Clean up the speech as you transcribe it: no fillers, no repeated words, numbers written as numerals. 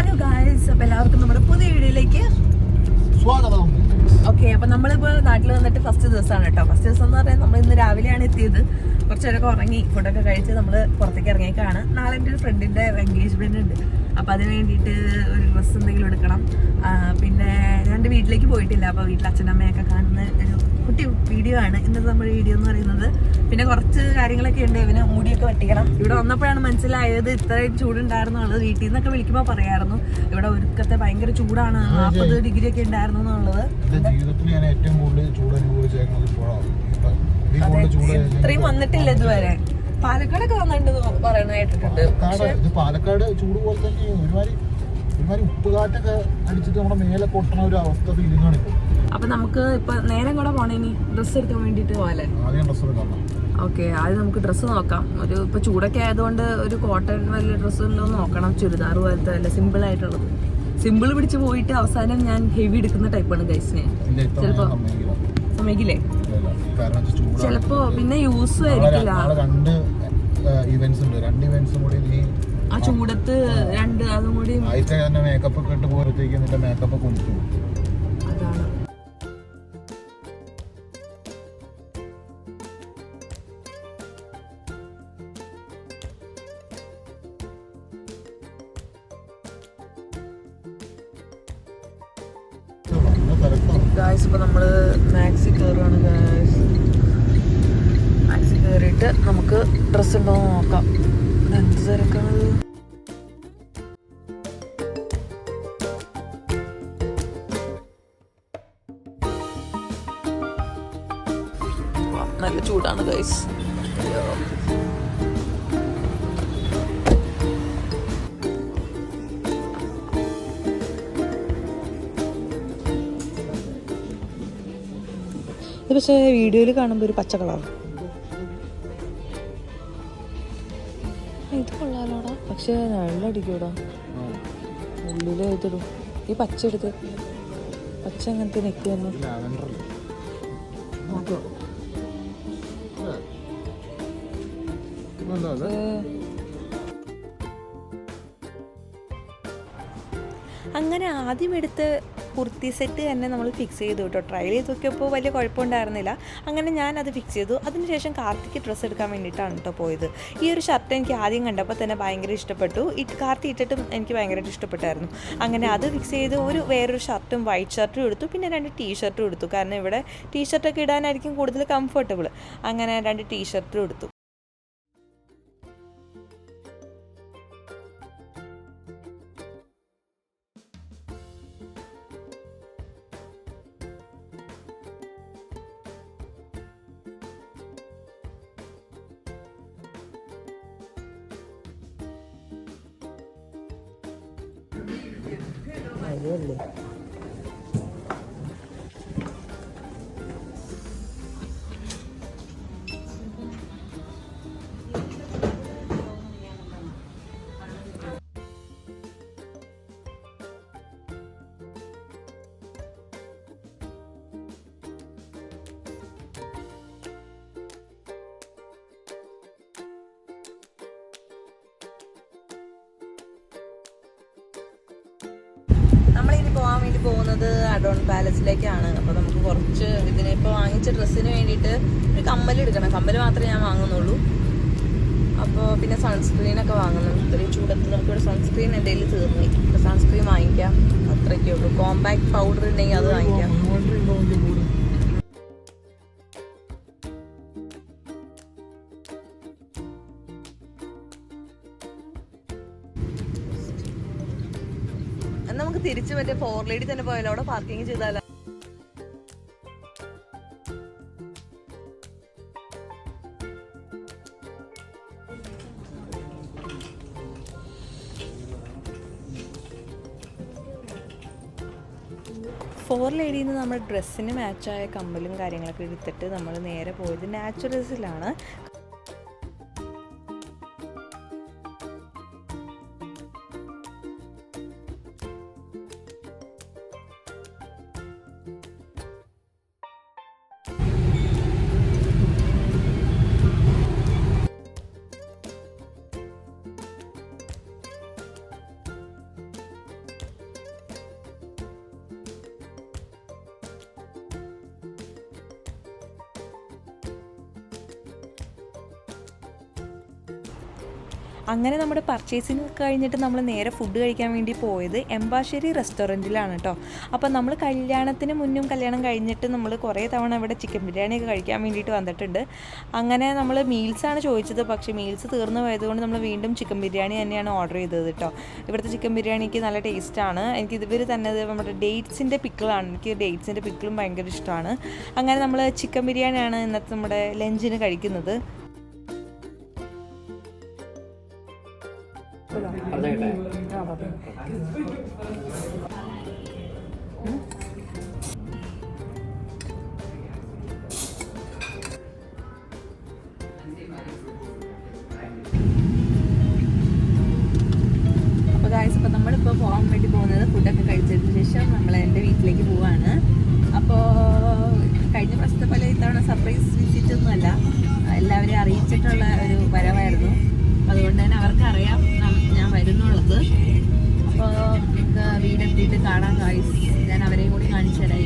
Hello guys, അപ്പോൾ എല്ലാവർക്കും നമ്മുടെ പുതിയ വീഡിയോയിലേക്ക് സ്വാഗതം. ഓക്കെ, അപ്പോൾ നമ്മളിപ്പോൾ നാട്ടിൽ വന്നിട്ട് ഫസ്റ്റ് ദിവസമാണ് കേട്ടോ. ഫസ്റ്റ് ദിവസം എന്ന് പറഞ്ഞാൽ നമ്മൾ ഇന്ന് രാവിലെയാണ് എത്തിയത്. കുറച്ച് നേരമൊക്കെ ഉറങ്ങി ഫുഡൊക്കെ കഴിച്ച് നമ്മൾ പുറത്തേക്ക് ഇറങ്ങിയേക്കാണ്. നാളെ എൻ്റെ ഒരു ഫ്രണ്ടിൻ്റെ എൻഗേജ്മെൻ്റ് ഉണ്ട്. അപ്പോൾ അതിന് വേണ്ടിയിട്ട് ഒരു ഡ്രസ്സ് എന്തെങ്കിലും എടുക്കണം. പിന്നെ ഞാൻ എൻ്റെ വീട്ടിലേക്ക് പോയിട്ടില്ല. അപ്പോൾ വീട്ടിൽ അച്ഛനമ്മയൊക്കെ കാണുന്ന ഒരു കുട്ടി വീഡിയോ ആണ് ഇന്നത്തെ നമ്മുടെ വീഡിയോ എന്ന് പറയുന്നത്. പിന്നെ കുറച്ച് കാര്യങ്ങളൊക്കെ ഉണ്ട്. ഇവന് മുടിയൊക്കെ വെട്ടിക്കണം. ഇവിടെ വന്നപ്പോഴാണ് മനസ്സിലായത് ഇത്രയും ചൂടുണ്ടായിരുന്നുള്ളത്. വീട്ടിൽ നിന്നൊക്കെ വിളിക്കുമ്പോൾ പറയായിരുന്നു ഇവിടെ ഒരുക്കത്തെ ഭയങ്കര ചൂടാണ്, 40 ഡിഗ്രി ഒക്കെ ഉണ്ടായിരുന്നു എന്നുള്ളത്. ഇത്രയും വന്നിട്ടില്ല ഇതുവരെ. പാലക്കാടൊക്കെ വന്നിട്ടുണ്ട് പറയണ കേട്ടിട്ടുണ്ട്. പാലക്കാട് ചൂട് പോലെ തന്നെ ഒരുമാതിരി ഉപ്പുകാറ്റൊക്കെ അടിച്ചിട്ട് നമ്മുടെ മേലെ പൊട്ടണ ഒരു അവസ്ഥ ഫീലിംഗ് ആണ് ഇപ്പൊ. അപ്പൊ നമുക്ക് ഇപ്പൊ നേരം കൂടെ പോണേ ഇനി ഡ്രസ്സ് എടുക്കാൻ വേണ്ടിട്ട് പോലെ. ഓക്കെ, ആദ്യം നമുക്ക് ഡ്രസ്സ് നോക്കാം. ഇപ്പൊ ചൂടൊക്കെ ആയതുകൊണ്ട് ഒരു കോട്ടൺ വലിയ ഡ്രസ്സ് ഉണ്ടോ നോക്കണം. ചുരിദാർ പോലത്തെ അല്ല, സിമ്പിൾ ആയിട്ടുള്ളത്. സിമ്പിൾ പിടിച്ച് പോയിട്ട് അവസാനം ഞാൻ ഹെവി എടുക്കുന്ന ടൈപ്പാണ് ഗൈസിനെ. ചിലപ്പോ സമ്മതിക്കില്ലേ? ചിലപ്പോ പിന്നെ യൂസ് ആയിരിക്കില്ല. ആ ചൂടത്ത് രണ്ട് അതും കൂടി മേക്കപ്പ് ഒക്കെ ഇട്ട് പോയപ്പോഴത്തേക്ക് നിന്റെ മേക്കപ്പ് ഒക്കെ ഒലിച്ചു. അതാണ് ഗായ്സ്. ഇപ്പൊ നമ്മള് മാക്സി കയറുകയാണ് ഗായ്സ്. മാക്സി കയറിയിട്ട് നമുക്ക് ഡ്രസ്സ് ഉണ്ടോ നോക്കാം. എന്ത് തിരക്കാണത്. നല്ല ചൂടാണ് ഗൈസ്. ഇത് പക്ഷേ വീഡിയോയിൽ കാണുമ്പോൾ ഒരു പച്ച കളർ. ഇത് കൊള്ളാലോടാ, പക്ഷെ വെള്ളടിക്കൂടാ. ഉള്ളിൽ ഇതിടും. ഈ പച്ച എടുത്ത് പച്ച അങ്ങനത്തെ നെക്ക് തന്നെ നോക്കോ. അങ്ങനെ ആദ്യം എടുത്ത് കുർത്തി സെറ്റ് തന്നെ നമ്മൾ ഫിക്സ് ചെയ്തു കേട്ടോ. ട്രയൽ ചെയ്ത് നോക്കിയപ്പോൾ വലിയ കുഴപ്പമുണ്ടായിരുന്നില്ല. അങ്ങനെ ഞാനത് ഫിക്സ് ചെയ്തു. അതിനുശേഷം കാർത്തിക്ക് ഡ്രസ്സ് എടുക്കാൻ വേണ്ടിയിട്ടാണ് കേട്ടോ പോയത്. ഈ ഒരു ഷർട്ട് എനിക്ക് ആദ്യം കണ്ടപ്പോൾ തന്നെ ഭയങ്കര ഇഷ്ടപ്പെട്ടു. കാർത്തി ഇട്ടിട്ടും എനിക്ക് ഭയങ്കരമായിട്ട് ഇഷ്ടപ്പെട്ടായിരുന്നു. അങ്ങനെ അത് ഫിക്സ് ചെയ്ത് വേറൊരു ഷർട്ടും വൈറ്റ് ഷർട്ടും എടുത്തു. പിന്നെ 2 ടീഷർട്ടും എടുത്തു. കാരണം ഇവിടെ ടീഷർട്ടൊക്കെ ഇടാനായിരിക്കും കൂടുതൽ കംഫർട്ടബിൾ. അങ്ങനെ 2 ടീഷർട്ടും എടുത്തു. അതല്ലേ നമ്മളിനി പോകാൻ വേണ്ടി പോകുന്നത് അഡോൺ പാലസിലേക്കാണ്. അപ്പോൾ നമുക്ക് കുറച്ച് ഇതിനിപ്പോൾ വാങ്ങിച്ച ഡ്രസ്സിന് വേണ്ടിയിട്ട് ഒരു കമ്മൽ എടുക്കണം. കമ്മൽ മാത്രമേ ഞാൻ വാങ്ങുന്നുള്ളൂ. അപ്പോൾ പിന്നെ സൺസ്ക്രീനൊക്കെ വാങ്ങണം. ഇത്രയും ചൂടത്ത് നമുക്കിവിടെ സൺസ്ക്രീൻ എന്തെങ്കിലും തീർന്നു. ഇപ്പോൾ സൺസ്ക്രീൻ വാങ്ങിക്കാം, അത്രയൊക്കെ ഉള്ളൂ. കോമ്പാക്ട് പൗഡർ ഉണ്ടെങ്കിൽ അത് വാങ്ങിക്കാം. നമുക്ക് തിരിച്ച് മറ്റേ 4 ലേഡി തന്നെ പോയാലോ, അവിടെ പാർക്കിങ് ചെയ്താലോ. ഫോർ ലേഡിയിൽ നിന്ന് നമ്മുടെ ഡ്രസ്സിന് മാച്ചായ കമ്മലും കാര്യങ്ങളൊക്കെ എടുത്തിട്ട് നമ്മൾ നേരെ പോയത് നാച്ചുറൽസിലാണ്. അങ്ങനെ നമ്മുടെ പർച്ചേസിങ് കഴിഞ്ഞിട്ട് നമ്മൾ നേരെ ഫുഡ് കഴിക്കാൻ വേണ്ടി പോയത് എംബാശ്ശേരി റെസ്റ്റോറൻറ്റിലാണ് കേട്ടോ. അപ്പോൾ നമ്മൾ കല്യാണത്തിന് മുന്നും കല്യാണം കഴിഞ്ഞിട്ട് നമ്മൾ കുറേ തവണ ഇവിടെ ചിക്കൻ ബിരിയാണിയൊക്കെ കഴിക്കാൻ വേണ്ടിയിട്ട് വന്നിട്ടുണ്ട്. അങ്ങനെ നമ്മൾ മീൽസാണ് ചോദിച്ചത്, പക്ഷേ മീൽസ് തീർന്നു പോയതുകൊണ്ട് നമ്മൾ വീണ്ടും ചിക്കൻ ബിരിയാണി തന്നെയാണ് ഓർഡർ ചെയ്തത് കേട്ടോ. ഇവിടുത്തെ ചിക്കൻ ബിരിയാണിക്ക് നല്ല ടേസ്റ്റാണ്. എനിക്ക് ഇവർ തന്നെ നമ്മുടെ ഡേറ്റ്സിൻ്റെ പിക്കിളാണ്, എനിക്ക് ഡേറ്റ്സിൻ്റെ പിക്കിളും ഭയങ്കര ഇഷ്ടമാണ്. അങ്ങനെ നമ്മൾ ചിക്കൻ ബിരിയാണിയാണ് ഇന്നത്തെ നമ്മുടെ ലഞ്ചിന് കഴിക്കുന്നത്. അപ്പോൾ ഗായ്സ്, ഇപ്പോൾ നമ്മളിപ്പോൾ പോകാൻ വേണ്ടി പോകുന്നത് ഫുഡൊക്കെ കഴിച്ചതിന് ശേഷം നമ്മൾ എൻ്റെ വീട്ടിലേക്ക് പോവാണ്. അപ്പോൾ കഴിഞ്ഞ പ്രാവശ്യത്തെ പോലെ ഇത്തവണ സർപ്രൈസ് വിസിറ്റ് ഒന്നുമല്ല, എല്ലാവരെയും അറിയിച്ചിട്ടുള്ള ഒരു വരവായിരുന്നു. അതുകൊണ്ട് തന്നെ അവർക്കറിയാം ഞാൻ വരുന്നുള്ളത്. അപ്പോൾ വീടെത്തിയിട്ട് കാണാൻ ഗായ്സ്, ഞാൻ അവരെയും കൂടി കാണിച്ചു തരാം.